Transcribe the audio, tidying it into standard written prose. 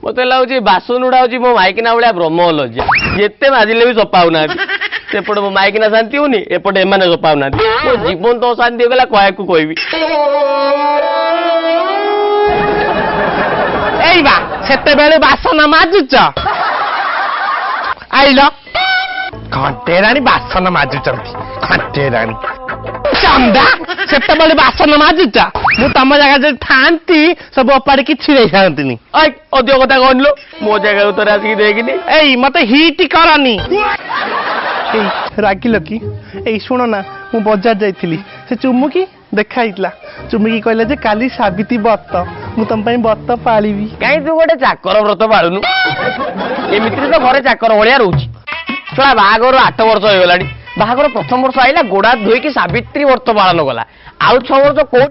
मत लगुच बासन उड़ा हूँ मो माइकिना भाया ब्रह्मलज्जा जिते माजिले भी सफा होना सेपटे मो माइकिना शांति होनी एपटे एमाने सफा होना मो जीवन तो शांति होगा क्या कहबी से बासन माजुच आइल घंटे राणी बासन माजुचंती घंटे राणी चंदा से बासन माजुच मु तुम जगह थांती सब अपाड़ी कि छिड़े खाती अधिक कथा कहन लो मो जगह तो आसिक देखनी एई मत हिट करनी रागिल कि ए शुण ना मु बजार जाइली से चुमुकी देखाई चुमुकी कहले जे काली साबिती बत मु तुम बत पाली कहीं तू गोटे चाकर व्रत पालुनु एमती तो घरे चाकर भाया रोच छड़ा बाहागर 8 वर्ष हो गला बाहागर प्रथम वर्ष आईला गोड़ा धोईकी सावित्री व्रत पालन कला आउ 6 वर्ष